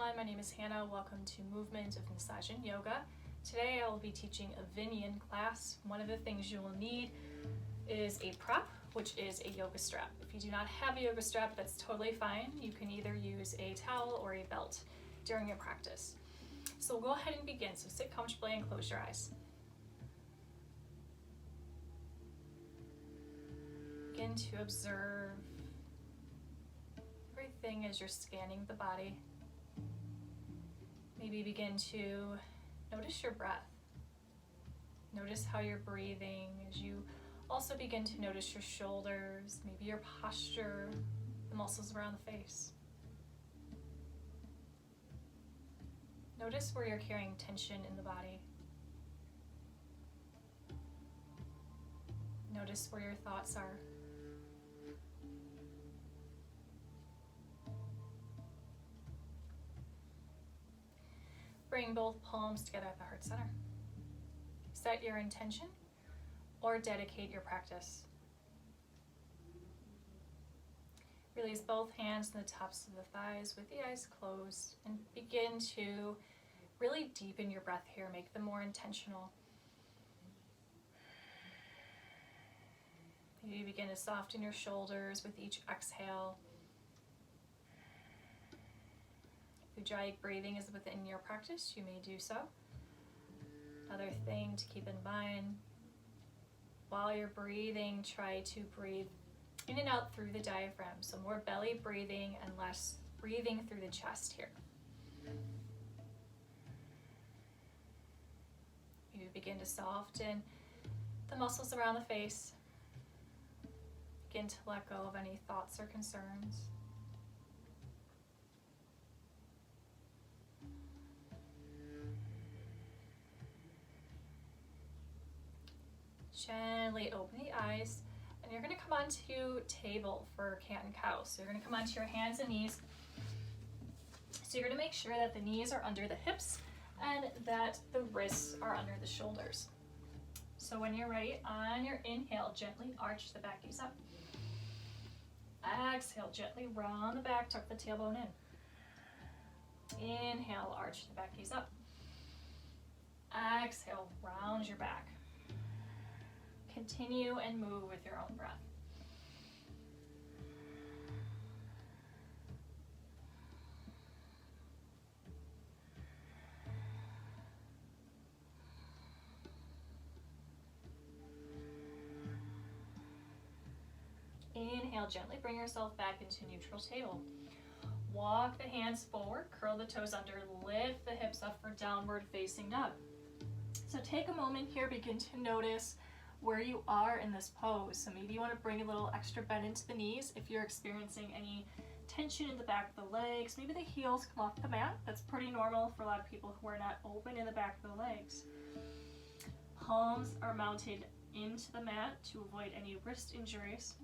everyone, my name is Hannah. Welcome to Movement of Massage and Yoga. Today I will be teaching a Vinyan class. One of the things you will need is a prop, which is a yoga strap. If you do not have a yoga strap, that's totally fine. You can either use a towel or a belt during your practice. So we'll go ahead and begin. So sit comfortably and close your eyes. Begin to observe everything as you're scanning the body. Maybe begin to notice your breath. Notice how you're breathing as you also begin to notice your shoulders, maybe your posture, the muscles around the face. Notice where you're carrying tension in the body. Notice where your thoughts are. Bring both palms together at the heart center. Set your intention or dedicate your practice. Release both hands to the tops of the thighs with the eyes closed and begin to really deepen your breath here. Make them more intentional. Maybe begin to soften your shoulders with each exhale. If Ujjayi breathing is within your practice, you may do so. Another thing to keep in mind, while you're breathing, try to breathe in and out through the diaphragm. So more belly breathing and less breathing through the chest here. You begin to soften the muscles around the face. Begin to let go of any thoughts or concerns. Gently open the eyes, and you're going to come onto table for cat and cow. So you're going to come onto your hands and knees. So you're going to make sure that the knees are under the hips and that the wrists are under the shoulders. So when you're ready, on your inhale, gently arch the back knees up. Exhale, gently round the back, tuck the tailbone in. Inhale, arch the back knees up. Exhale, round your back. Continue and move with your own breath. Inhale, gently bring yourself back into neutral table. Walk the hands forward, curl the toes under, lift the hips up for downward facing dog. So take a moment here, begin to notice where you are in this pose. So maybe you want to bring a little extra bend into the knees if you're experiencing any tension in the back of the legs. Maybe the heels come off the mat. That's pretty normal for a lot of people who are not open in the back of the legs. Palms are mounted into the mat to avoid any wrist injuries.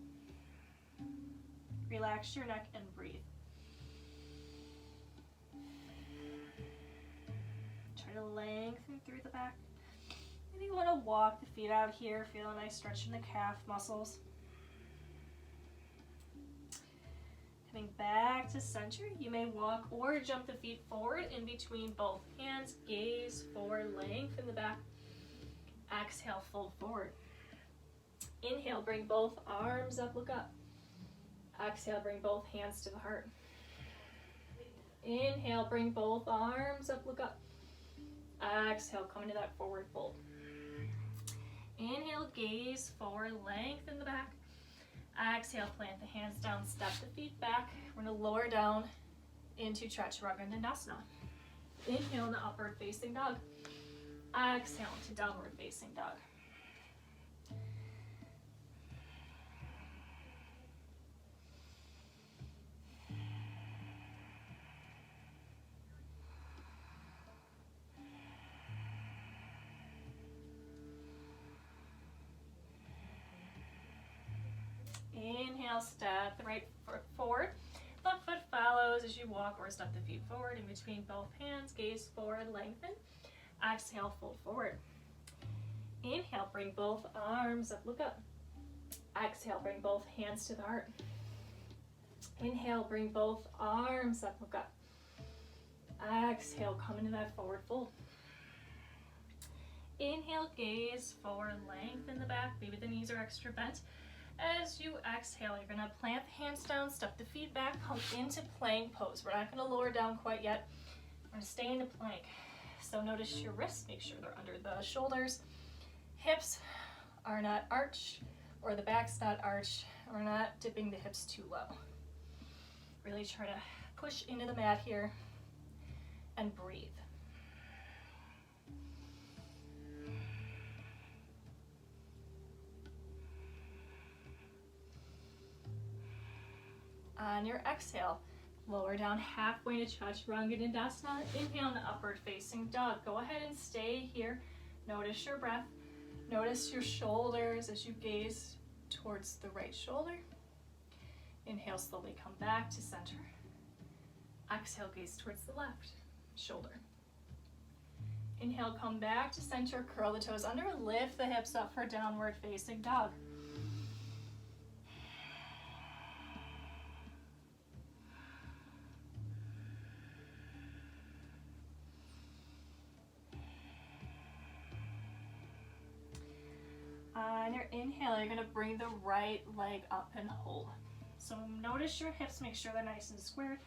Relax your neck and breathe. Try to lengthen through the back. Maybe you want to walk the feet out here, feel a nice stretch in the calf muscles. Coming back to center, you may walk or jump the feet forward in between both hands, gaze forward, lengthen the back. Exhale, fold forward. Inhale, bring both arms up, look up. Exhale, bring both hands to the heart. Inhale, bring both arms up, look up. Exhale, come into that forward fold. Inhale, gaze forward, lengthen the back. Exhale, plant the hands down, step the feet back. We're going to lower down into Chaturanga Dandasana. Inhale into upward facing dog. Exhale to downward facing dog. Inhale, step the right foot forward. Left foot follows as you walk or step the feet forward in between both hands. Gaze forward, lengthen. Exhale, fold forward. Inhale, bring both arms up, look up. Exhale, bring both hands to the heart. Inhale, bring both arms up, look up. Exhale, come into that forward fold. Inhale, gaze forward, lengthen the back, maybe the knees are extra bent. As you exhale, you're gonna plant the hands down, step the feet back, come into plank pose. We're not gonna lower down quite yet. We're gonna stay in the plank. So notice your wrists, make sure they're under the shoulders. Hips are not arched, or the back's not arched. We're not dipping the hips too low. Really try to push into the mat here and breathe. On your exhale, lower down halfway to Chaturanga Dandasana. Inhale in upward facing dog. Go ahead and stay here. Notice your breath. Notice your shoulders as you gaze towards the right shoulder. Inhale, slowly come back to center. Exhale, gaze towards the left shoulder. Inhale, come back to center, curl the toes under, lift the hips up for downward facing dog. On your inhale, you're gonna bring the right leg up and hold. So notice your hips, make sure they're nice and squared.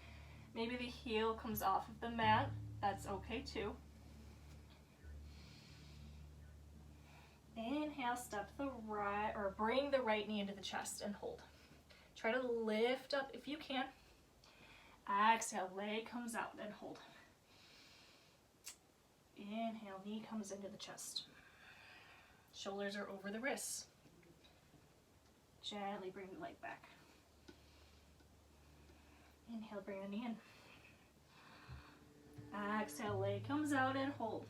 Maybe the heel comes off of the mat, that's okay too. Inhale, step the right, or bring the right knee into the chest and hold. Try to lift up if you can. Exhale, leg comes out and hold. Inhale, knee comes into the chest. Shoulders are over the wrists. Gently bring the leg back. Inhale, bring the knee in. Exhale, leg comes out and hold.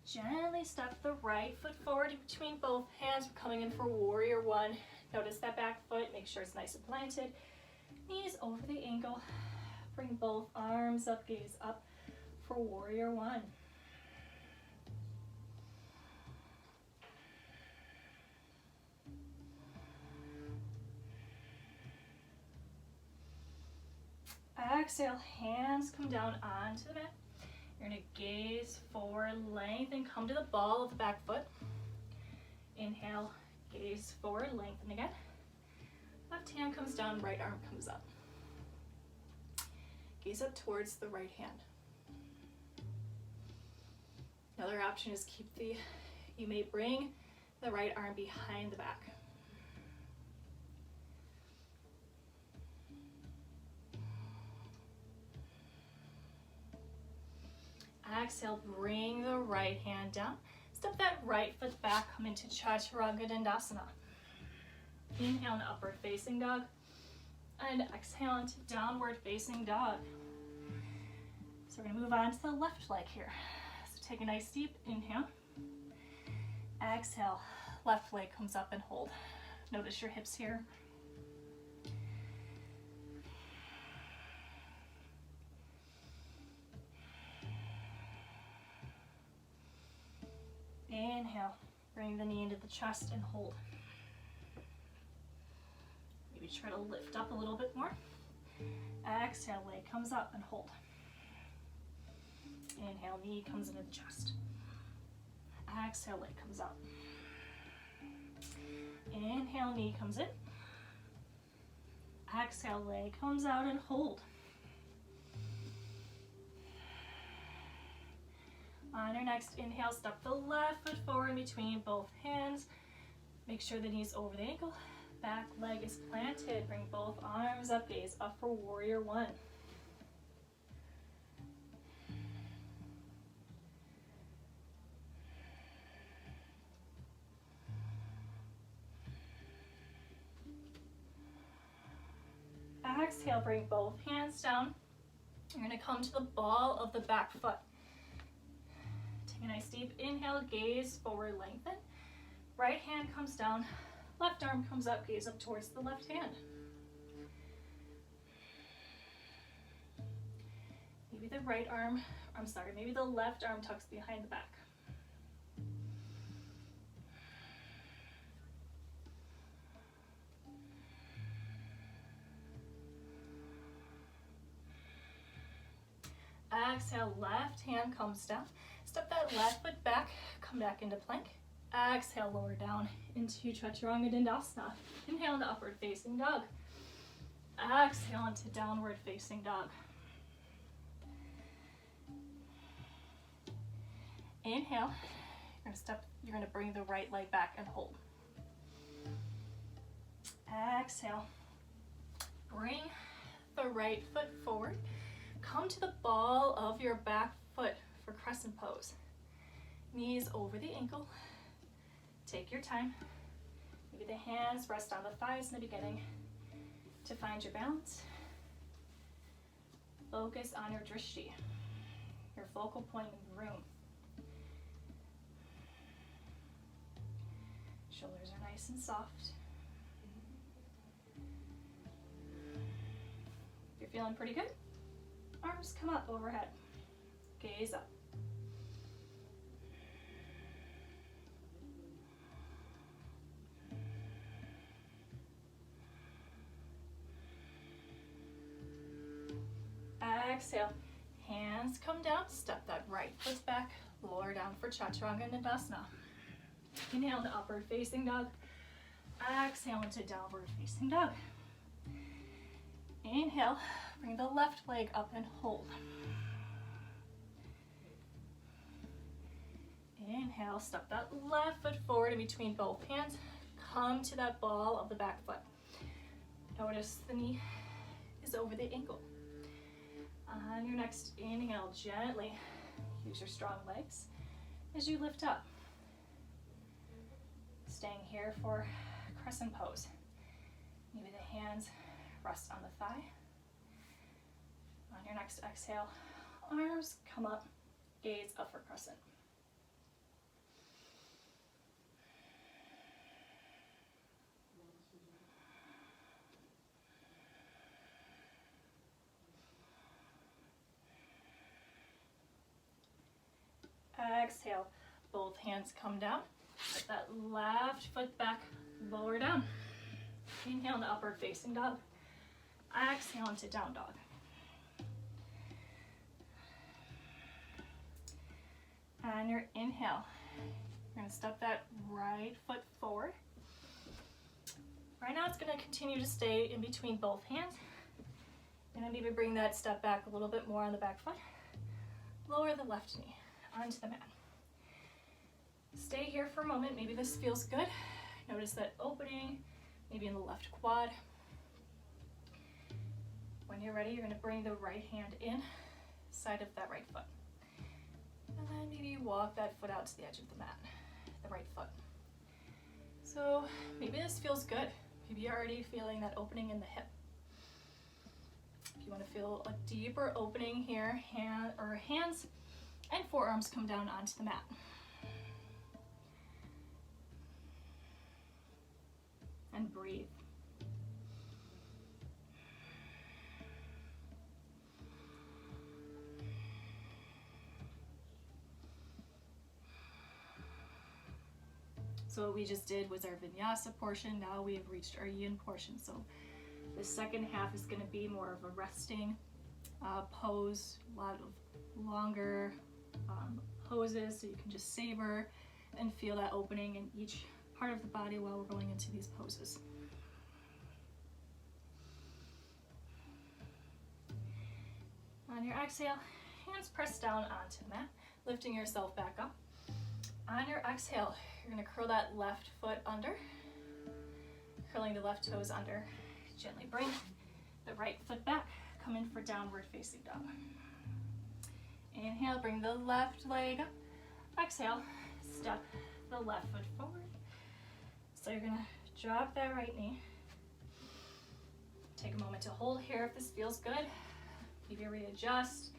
Gently step the right foot forward in between both hands. We're coming in for warrior one. Notice that back foot, make sure it's nice and planted. Knees over the ankle. Bring both arms up, gaze up for warrior one. Exhale, hands come down onto the mat. You're gonna gaze forward, lengthen, come to the ball of the back foot. Inhale, gaze forward, lengthen again. Left hand comes down, right arm comes up. Gaze up towards the right hand. Another option is you may bring the right arm behind the back. Exhale, bring the right hand down. Step that right foot back, come into Chaturanga Dandasana. Inhale into upward facing dog. And exhale into downward facing dog. So we're gonna move on to the left leg here. So take a nice deep inhale. Exhale, left leg comes up and hold. Notice your hips here. Inhale, bring the knee into the chest and hold. Maybe try to lift up a little bit more. Exhale, leg comes up and hold. Inhale, knee comes into the chest. Exhale, leg comes up. Inhale, knee comes in. Exhale, leg comes out and hold. On your next inhale, step the left foot forward in between both hands. Make sure the knee's over the ankle. Back leg is planted. Bring both arms up, gaze up for warrior one. Exhale, bring both hands down. You're gonna come to the ball of the back foot. Take a nice deep inhale, gaze forward, lengthen. Right hand comes down, left arm comes up, gaze up towards the left hand. Maybe maybe the left arm tucks behind the back. Exhale, left hand comes down. Step that left foot back, come back into plank. Exhale, lower down into Chaturanga Dandasana. Inhale into upward facing dog. Exhale into downward facing dog. Inhale, you're gonna bring the right leg back and hold. Exhale, bring the right foot forward. Come to the ball of your back foot for crescent pose. Knees over the ankle. Take your time. Maybe the hands rest on the thighs in the beginning to find your balance. Focus on your drishti, your focal point in the room. Shoulders are nice and soft. If you're feeling pretty good, arms come up overhead. Gaze up. Exhale, hands come down, step that right foot back, lower down for Chaturanga Dandasana. Inhale to upward facing dog. Exhale into downward facing dog. Inhale, bring the left leg up and hold. Inhale, step that left foot forward in between both hands. Come to that ball of the back foot. Notice the knee is over the ankle. On your next inhale, gently use your strong legs as you lift up. Staying here for crescent pose. Maybe the hands rest on the thigh. On your next exhale, arms come up, gaze up for crescent. Exhale, both hands come down. Put that left foot back, lower down. Inhale to upward facing dog. Exhale into down dog. On your inhale, you're gonna step that right foot forward. Right now it's gonna continue to stay in between both hands. And then maybe bring that step back a little bit more on the back foot. Lower the left knee onto the mat. Stay here for a moment. Maybe this feels good. Notice that opening, maybe in the left quad. When you're ready, you're gonna bring the right hand in, side of that right foot. And then maybe walk that foot out to the edge of the mat, the right foot. So maybe this feels good. Maybe you're already feeling that opening in the hip. If you wanna feel a deeper opening here, hands and forearms come down onto the mat. And breathe. So what we just did was our vinyasa portion. Now we have reached our yin portion. So the second half is going to be more of a resting pose, a lot of longer poses, so you can just savor and feel that opening in each part of the body while we're going into these poses. On your exhale, hands press down onto the mat, lifting yourself back up. On your exhale, you're going to curl that left foot under, curling the left toes under. Gently bring the right foot back, come in for downward facing dog. Inhale, bring the left leg up. Exhale, step the left foot forward. So you're gonna drop that right knee. Take a moment to hold here if this feels good. Maybe readjust.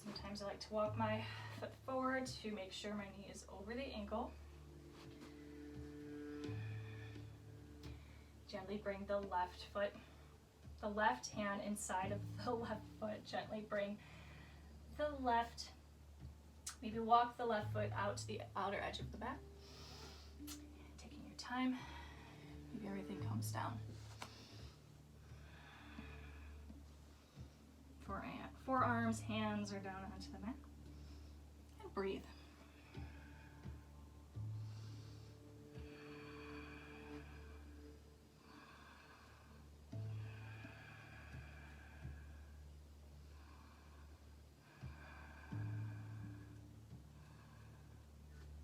Sometimes I like to walk my foot forward to make sure my knee is over the ankle. Gently bring the left foot, the left hand inside of the left foot. Gently bring the left, maybe walk the left foot out to the outer edge of the mat. Taking your time, maybe everything comes down. Forearms, hands are down onto the mat. And breathe.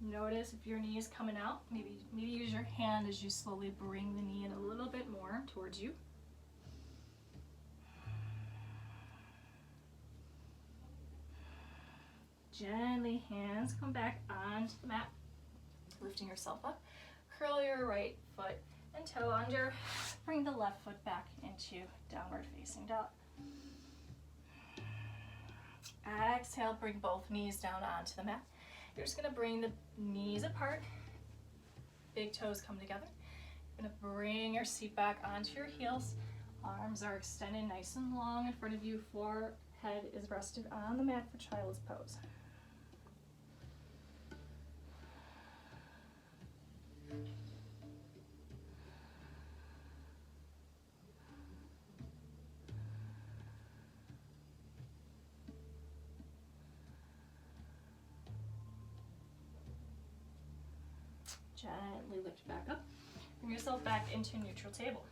Notice if your knee is coming out, maybe use your hand as you slowly bring the knee in a little bit more towards you. Gently, hands come back onto the mat, lifting yourself up. Curl your right foot and toe under. Bring the left foot back into downward facing dog. Exhale, bring both knees down onto the mat. You're just gonna bring the knees apart. Big toes come together. You're gonna bring your seat back onto your heels. Arms are extended nice and long in front of you. Forehead is rested on the mat for child's pose. Gently lift back up. Bring yourself back into neutral table.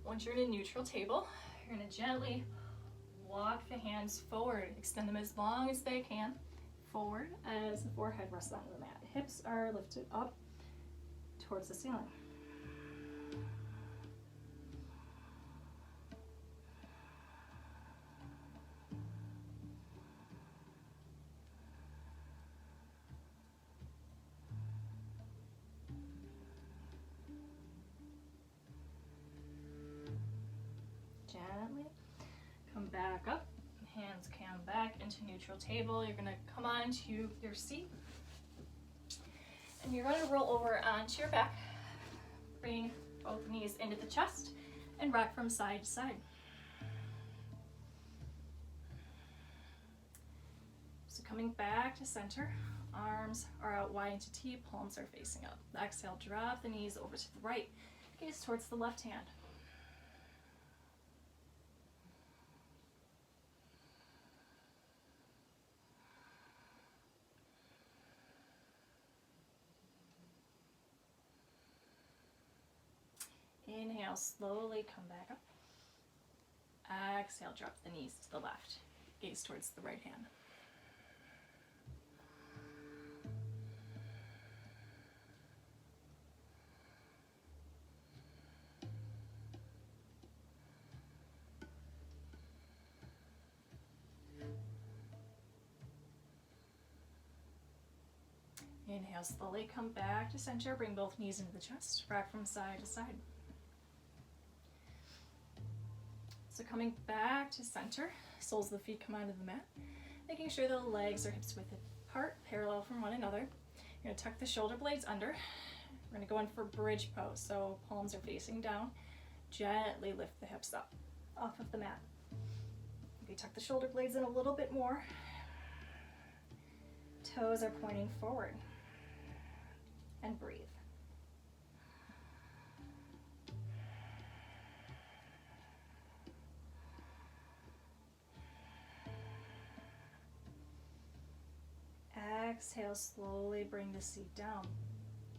Once you're in a neutral table, you're going to gently walk the hands forward. Extend them as long as they can forward as the forehead rests onto the mat. Hips are lifted up towards the ceiling. Gently come back up. Hands come back into neutral table. You're going to come onto your seat. And you're going to roll over onto your back. Bring both knees into the chest and rock from side to side. So coming back to center, arms are out wide into T, palms are facing up. Exhale, drop the knees over to the right, gaze towards the left hand. Inhale, slowly come back up. Exhale, drop the knees to the left. Gaze towards the right hand. Inhale, slowly come back to center. Bring both knees into the chest. Rock from side to side. So coming back to center, soles of the feet come onto the mat, making sure the legs are hips width apart, parallel from one another. You're going to tuck the shoulder blades under. We're going to go in for bridge pose, so palms are facing down. Gently lift the hips up off of the mat. Maybe tuck the shoulder blades in a little bit more. Toes are pointing forward. And breathe. Exhale, slowly bring the seat down.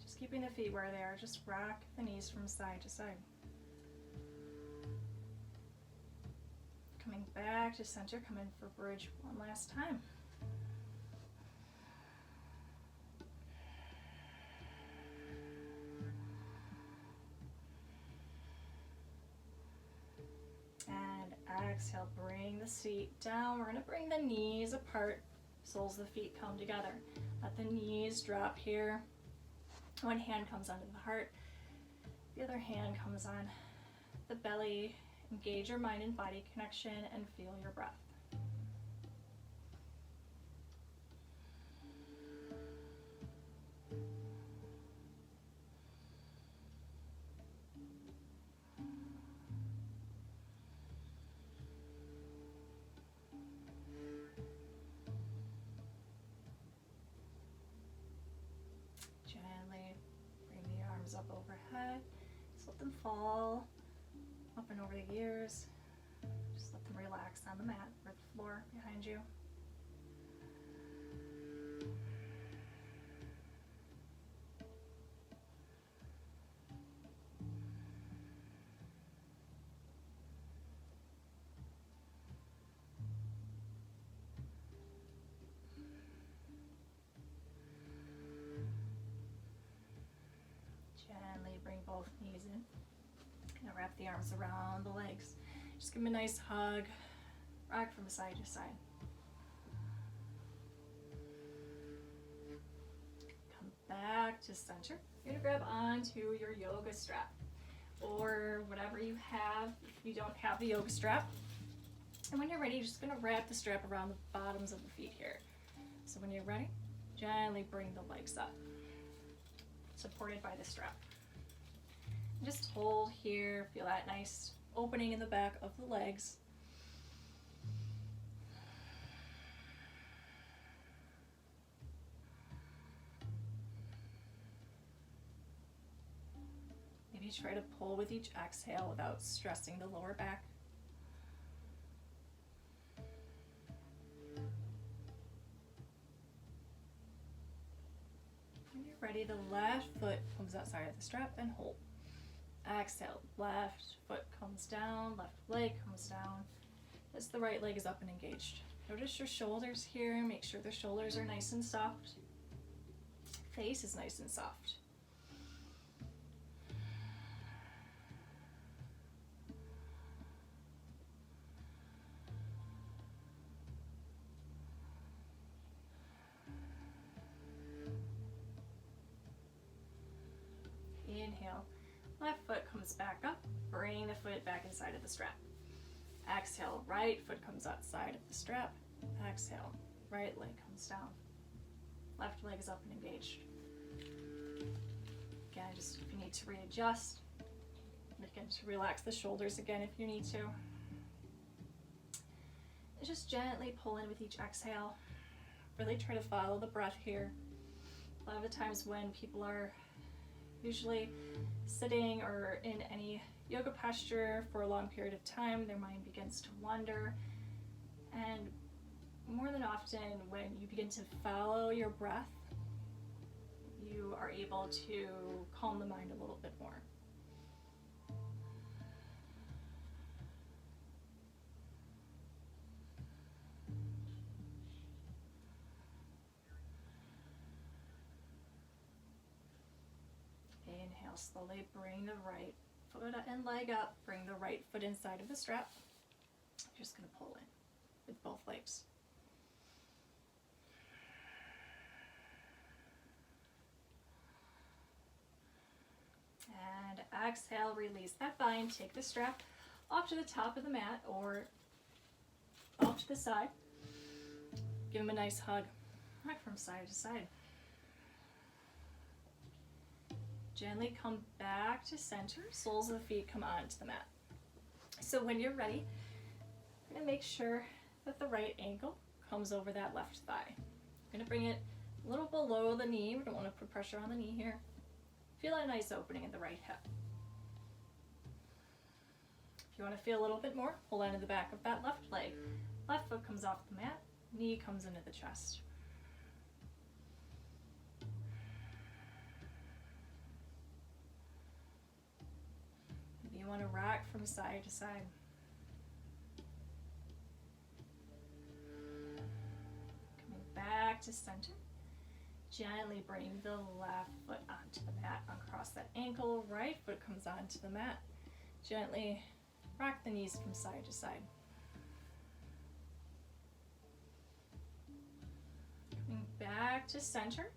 Just keeping the feet where they are. Just rock the knees from side to side. Coming back to center, come in for bridge one last time. And exhale, bring the seat down. We're going to bring the knees apart. Soles of the feet come together. Let the knees drop here. One hand comes onto the heart. The other hand comes on the belly. Engage your mind and body connection and feel your breath. Up overhead, just let them fall up and over the ears. Just let them relax on the mat or the floor behind you. Gently bring both knees in. Now wrap the arms around the legs. Just give them a nice hug. Rock from side to side. Come back to center. You're gonna grab onto your yoga strap or whatever you have if you don't have the yoga strap. And when you're ready, you're just gonna wrap the strap around the bottoms of the feet here. So when you're ready, gently bring the legs up, supported by the strap. And just hold here, feel that nice opening in the back of the legs. Maybe try to pull with each exhale without stressing the lower back. When you're ready, the left foot comes outside of the strap and hold. Exhale, left foot comes down, left leg comes down as the right leg is up and engaged. Notice your shoulders here, make sure the shoulders are nice and soft. Face is nice and soft. Inhale, left foot comes back up, bring the foot back inside of the strap. Exhale, right foot comes outside of the strap. Exhale, right leg comes down. Left leg is up and engaged. Again, just if you need to readjust, begin to relax the shoulders again if you need to. And just gently pull in with each exhale. Really try to follow the breath here. A lot of the times when people are usually sitting or in any yoga posture for a long period of time, their mind begins to wander. And more than often, when you begin to follow your breath, you are able to calm the mind a little bit more. Inhale, slowly bring the right foot and leg up, bring the right foot inside of the strap. You're just going to pull in with both legs. And exhale, release that bind, take the strap off to the top of the mat or off to the side. Give them a nice hug, right from side to side. Gently come back to center, soles of the feet come onto the mat. So when you're ready, you're gonna make sure that the right ankle comes over that left thigh. You're gonna bring it a little below the knee. We don't wanna put pressure on the knee here. Feel a nice opening in the right hip. If you wanna feel a little bit more, pull into the back of that left leg. Left foot comes off the mat, knee comes into the chest. You want to rock from side to side. Coming back to center. Gently bring the left foot onto the mat, uncross that ankle. Right foot comes onto the mat. Gently rock the knees from side to side. Coming back to center.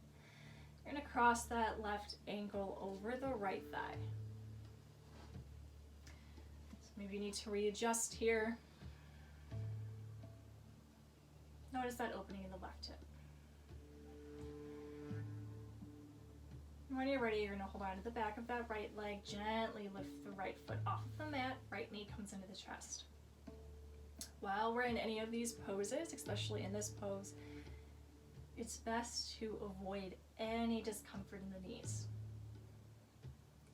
You're going to cross that left ankle over the right thigh. Maybe you need to readjust here. Notice that opening in the left hip. And when you're ready, you're gonna hold on to the back of that right leg, gently lift the right foot off of the mat, right knee comes into the chest. While we're in any of these poses, especially in this pose, it's best to avoid any discomfort in the knees.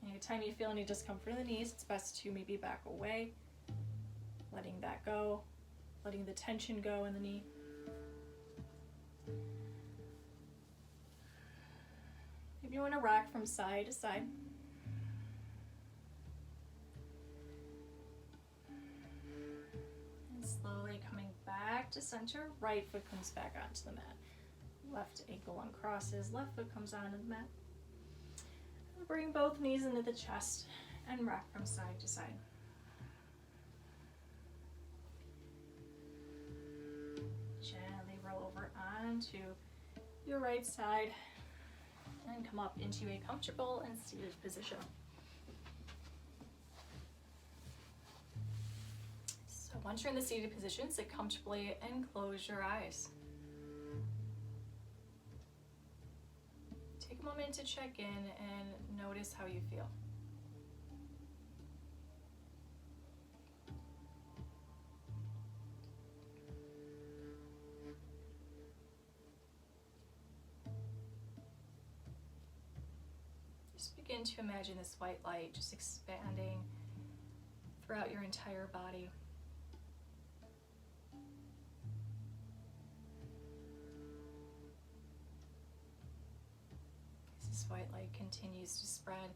Anytime you feel any discomfort in the knees, it's best to maybe back away letting that go, letting the tension go in the knee. If you want to rock from side to side. And slowly coming back to center, right foot comes back onto the mat. Left ankle uncrosses, left foot comes onto the mat. And bring both knees into the chest and rock from side to side. Gently roll over onto your right side and come up into a comfortable and seated position. So once you're in the seated position, sit comfortably and close your eyes. Take a moment to check in and notice how you feel. Just begin to imagine this white light just expanding throughout your entire body. As this white light continues to spread,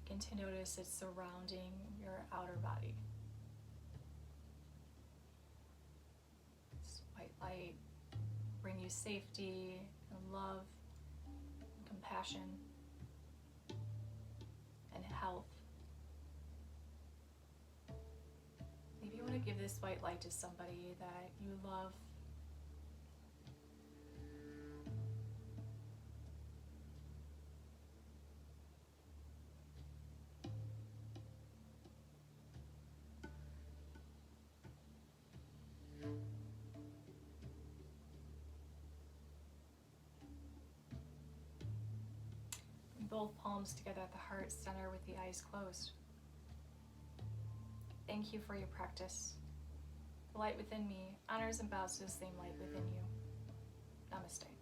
begin to notice it's surrounding your outer body. This white light bring you safety and love and compassion and health. Maybe you want to give this white light to somebody that you love. Both palms together at the heart center with the eyes closed. Thank you for your practice. The light within me honors and bows to the same light within you. Namaste.